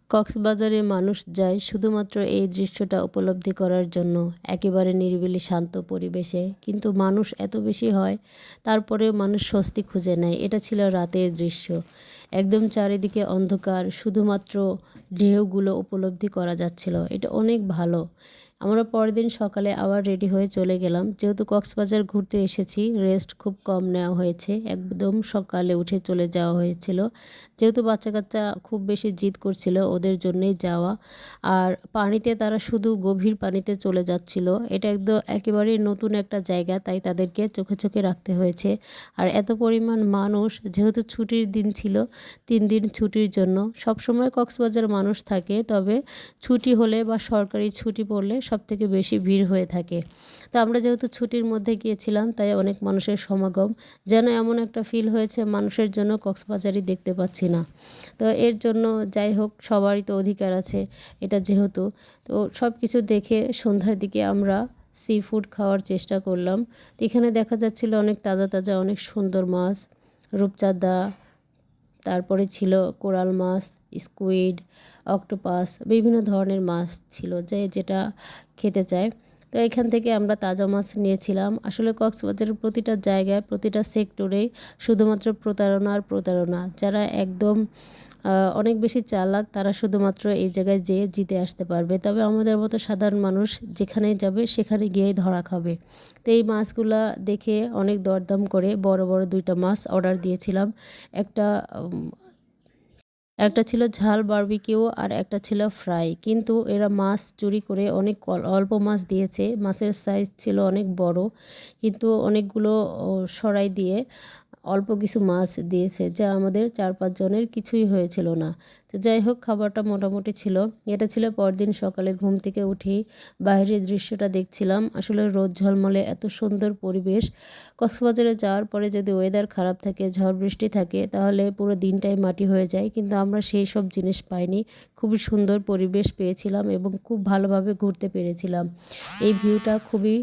কক্সবাজারে মানুষ যায় শুধুমাত্র এই দৃশ্যটা উপলব্ধি করার জন্য, একেবারে নিরিবিলি শান্ত পরিবেশে। কিন্তু মানুষ এত বেশি হয়, তারপরেও মানুষ স্বস্তি খুঁজে নেয়। এটা ছিল রাতের দৃশ্য। একদম চারিদিকে অন্ধকার, শুধুমাত্র ঢেউগুলো উপলব্ধি করা যাচ্ছিল। এটা অনেক ভালো। আমরা পরের দিন সকালে আবার রেডি হয়ে চলে গেলাম। যেহেতু কক্সবাজার ঘুরতে এসেছি, রেস্ট খুব কম নেওয়া হয়েছে। একদম সকালে উঠে চলে যাওয়া হয়েছিল। যেহেতু বাচ্চা কাচ্চা খুব বেশি জিদ করছিল, ওদের জন্যেই যাওয়া। আর পানিতে তারা শুধু গভীর পানিতে চলে যাচ্ছিল। এটা একদম একেবারেই নতুন একটা জায়গা, তাই তাদেরকে চোখে চোখে রাখতে হয়েছে। আর এত পরিমাণ মানুষ, যেহেতু ছুটির দিন ছিল, 3 দিন ছুটির জন্য সবসময় কক্সবাজার মানুষ থাকে, তবে ছুটি হলে বা সরকারি ছুটি পড়লে সবথেকে বেশি ভিড় হয়ে থাকে। তো আমরা যেহেতু ছুটির মধ্যে গিয়েছিলাম, তাই অনেক মানুষের সমাগম। যেন এমন একটা ফিল হয়েছে মানুষের জন্য কক্সবাজারই দেখতে পাচ্ছি না। তো এর জন্য যাই হোক, সবারই তো অধিকার আছে এটা যেহেতু। তো সব কিছু দেখে সন্ধ্যার দিকে আমরা সি ফুড খাওয়ার চেষ্টা করলাম। তো এখানে দেখা যাচ্ছিল অনেক তাজা তাজা অনেক সুন্দর মাছ, রূপচাঁদা, তারপরে ছিল কোরাল মাছ, স্কুইড, অক্টোপাস, বিভিন্ন ধরনের মাছ ছিল, যে যেটা খেতে চায়। তো এখান থেকে আমরা তাজা মাছ নিয়েছিলাম। আসলে কক্সবাজারের প্রতিটা জায়গায়, প্রতিটা সেক্টরেই শুধুমাত্র প্রতারণা আর প্রতারণা। যারা একদম অনেক বেশি চালাক, তারা শুধুমাত্র এই জায়গায় যেয়ে জিতে আসতে পারবে। তবে আমাদের মতো সাধারণ মানুষ যেখানেই যাবে সেখানে গিয়েই ধরা খাবে। তো এই মাছগুলা দেখে অনেক দরদাম করে বড় বড় 2টা মাছ অর্ডার দিয়েছিলাম। একটা একটা ছিল ঝাল বারবিকিউ আর একটা ছিল ফ্রাই। কিন্তু এরা মাছ চুরি করে অনেক অল্প মাছ দিয়েছে। মাছের সাইজ ছিল অনেক বড়, কিন্তু অনেকগুলো সরাই দিয়ে অল্প কিছু মাছ দিয়েছে, যা আমাদের 4-5 জনের কিছুই হয়েছিল না। তো যাই হোক, খাবারটা মোটামুটি ছিল। এটা ছিল পরদিন সকালে ঘুম থেকে উঠেই বাইরের দৃশ্যটা দেখছিলাম। আসলে রোদ ঝলমলে এত সুন্দর পরিবেশ। কক্সবাজারে যাওয়ার পরে যদি ওয়েদার খারাপ থাকে, ঝড় বৃষ্টি থাকে, তাহলে পুরো দিনটাই মাটি হয়ে যায়। কিন্তু আমরা সেই সব জিনিস পাইনি। খুবই সুন্দর পরিবেশ পেয়েছিলাম এবং খুব ভালোভাবে ঘুরতে পেরেছিলাম। এই ভিউটা খুবই,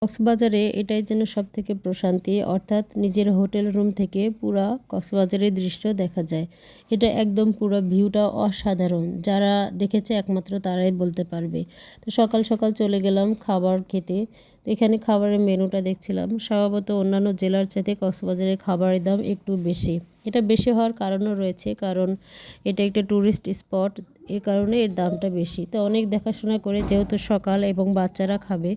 কক্সবাজারে এটাই যেন সবথেকে প্রশান্তি, অর্থাৎ নিজের হোটেল রুম থেকে পুরা কক্সবাজারের দৃশ্য দেখা যায়। এটা একদম পুরো ভিউটা অসাধারণ। যারা দেখেছে একমাত্র তারাই বলতে পারবে। তো সকাল সকাল চলে গেলাম খাবার খেতে। তো এখানে খাবারের মেনুটা দেখছিলাম। স্বভাবত অন্যান্য জেলার চাইতে কক্সবাজারের খাবারের দাম একটু বেশি। এটা বেশি হওয়ার কারণও রয়েছে, কারণ এটা একটা ট্যুরিস্ট স্পট, এর কারণে এর দামটা বেশি। তো অনেক দেখাশোনা করে, যেহেতু সকাল এবং বাচ্চারা খাবে,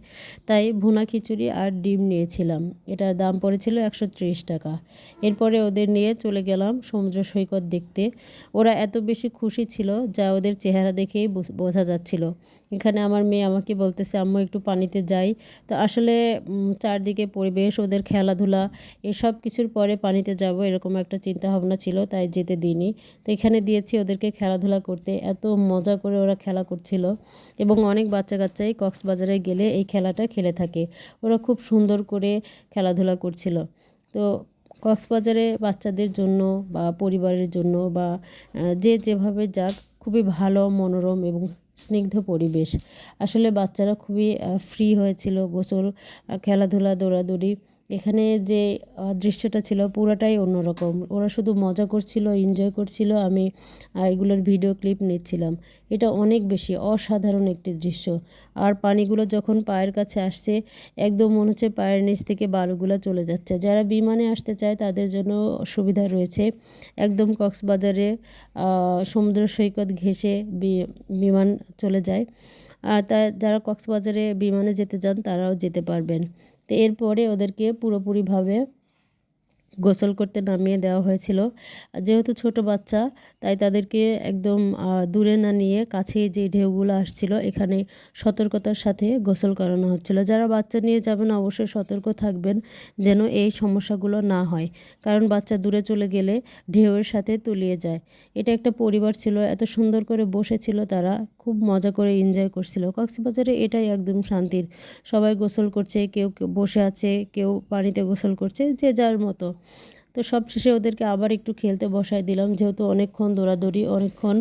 তাই ভুনা খিচুড়ি আর ডিম নিয়েছিলাম। এটার দাম পড়েছিল 130 টাকা। এরপরে ওদের নিয়ে চলে গেলাম সমুদ্র সৈকত দেখতে। ওরা এত বেশি খুশি ছিল, যা ওদের চেহারা দেখেই বোঝা যাচ্ছিল। এখানে আমার মেয়ে আমাকে বলতেছে, আম্মু একটু পানিতে যাই। তো আসলে চারদিকে পরিবেশ, ওদের খেলাধুলা, এসব কিছুর পরে পানিতে যাব এরকম একটা চিন্তা ভাবনা ছিল, তাই যেতে দিইনি। তো এখানে দিয়েছি ওদেরকে খেলাধুলা করতে। এত মজা করে ওরা খেলা করছিল। এবং অনেক বাচ্চা কাচ্চাই কক্সবাজারে গেলে এই খেলাটা খেলে থাকে। ওরা খুব সুন্দর করে খেলাধুলা করছিল। তো কক্সবাজারে বাচ্চাদের জন্য বা পরিবারের জন্য বা যে যেভাবে যাক, খুবই ভালো, মনোরম এবং স্নিগ্ধ পরিবেশ। আসলে বাচ্চারা খুবই ফ্রি হয়েছিল। গোসল, খেলাধুলা, দৌড়াদৌড়ি, এখানে যে দৃশ্যটা ছিল পুরাটাই অন্যরকম। ওরা শুধু মজা করছিল, এনজয় করছিল। আমি এগুলোর ভিডিও ক্লিপ নিচ্ছিলাম। এটা অনেক বেশি অসাধারণ একটি দৃশ্য। আর পানিগুলো যখন পায়ের কাছে আসছে, একদম মনে হচ্ছে পায়ের নিচ থেকে বালুগুলো চলে যাচ্ছে। যারা বিমানে আসতে চায় তাদের জন্য সুবিধা রয়েছে। একদম কক্সবাজারে সমুদ্র সৈকত ঘেঁষে বিমান চলে যায়। তা যারা কক্সবাজারে বিমানে যেতে চান তারাও যেতে পারবেন। তো এরপরে ওদেরকে পুরোপুরিভাবে গোসল করতে নামিয়ে দেওয়া হয়েছিল। যেহেতু ছোট বাচ্চা, তাই তাদেরকে একদম দূরে না নিয়ে কাছেই যে ঢেউগুলো আসছিল, এখানে সতর্কতার সাথে গোসল করানো হচ্ছিল। যারা বাচ্চা নিয়ে যাবেন অবশ্যই সতর্ক থাকবেন, যেন এই সমস্যাগুলো না হয়। কারণ বাচ্চা দূরে চলে গেলে ঢেউয়ের সাথে তলিয়ে যায়। এটা একটা পরিবার ছিল, এত সুন্দর করে বসেছিল, তারা খুব মজা করে এনজয় করছিল। কক্সবাজারে এটাই একদম শান্তির। সবাই গোসল করছে, কেউ কেউ বসে আছে, কেউ পানিতে গোসল করছে, যে যার মতো। তো সবশেষে ওদেরকে আবার একটু খেলতে বসায় দিলাম, যেহেতু অনেকক্ষণ দৌড়াদৌড়ি, অনেকক্ষণ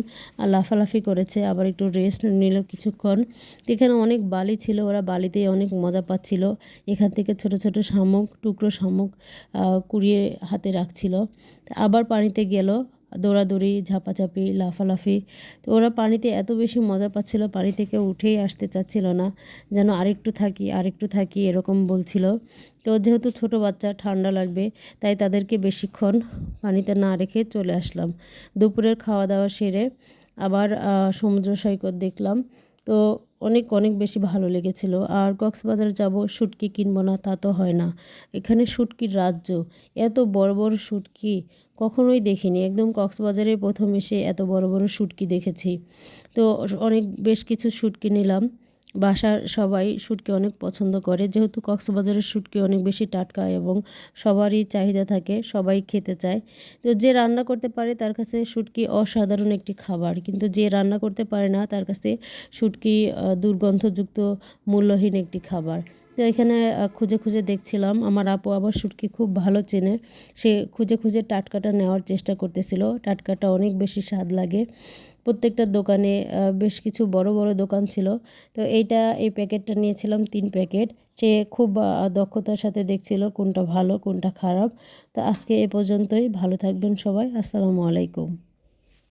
লাফালাফি করেছে, আবার একটু রেস্ট নিল কিছুক্ষণ। তো এখানে অনেক বালি ছিল, ওরা বালিতেই অনেক মজা পাচ্ছিল। এখান থেকে ছোট ছোট শামুক, টুকরো শামুক কুড়িয়ে হাতে রাখছিল। আবার পানিতে গেল দৌড়াদৌড়ি, ঝাপাঝাপি, লাফালাফি। তো ওরা পানিতে এত বেশি মজা পাচ্ছিল, পানি থেকে উঠেই আসতে চাচ্ছিল না, যেন আরেকটু থাকি আরেকটু থাকি এরকম বলছিল। তো যেহেতু ছোট বাচ্চা, ঠান্ডা লাগবে, তাই তাদেরকে বেশিক্ষণ পানিতে না রেখে চলে আসলাম। দুপুরের খাওয়া দাওয়া সেরে আবার সমুদ্র সৈকত দেখলাম। তো অনেক অনেক বেশি ভালো লেগেছিল। আর কক্সবাজার যাব, শুটকি কিনবো না তা তো হয় না। এখানে শুটকির রাজ্য, এত বড় বড় শুটকি কখনোই দেখিনি। একদম কক্সবাজারে প্রথম এসে এত বড় বড় শুটকি দেখেছি। তো অনেক বেশ কিছু শুটকি নিলাম। বাসার সবাই শুটকি অনেক পছন্দ করে, যেহেতু কক্সবাজারের শুটকি অনেক বেশি টাটকা এবং সবারই চাহিদা থাকে, সবাই খেতে চায়। তো যে রান্না করতে পারে তার কাছে শুটকি অসাধারণ একটি খাবার, কিন্তু যে রান্না করতে পারে না তার কাছে শুটকি দুর্গন্ধযুক্ত, মূল্যহীন একটি খাবার। তো এখানে খুঁজে খুঁজে দেখছিলাম, আমার আপু আবার শুটকি খুব ভালো চেনে, সে খুঁজে খুঁজে টাটকাটা নেওয়ার চেষ্টা করতেছিল। টাটকাটা অনেক বেশি স্বাদ লাগে। প্রত্যেকটা দোকানে বেশ কিছু বড় বড় দোকান ছিল। তো এই প্যাকেটটা নিয়েছিলাম 3 প্যাকেট। সে খুব দক্ষতার সাথে দেখছিল কোনটা ভালো কোনটা খারাপ। তো আজকে এ পর্যন্তই। ভালো থাকবেন সবাই। আসসালামু আলাইকুম।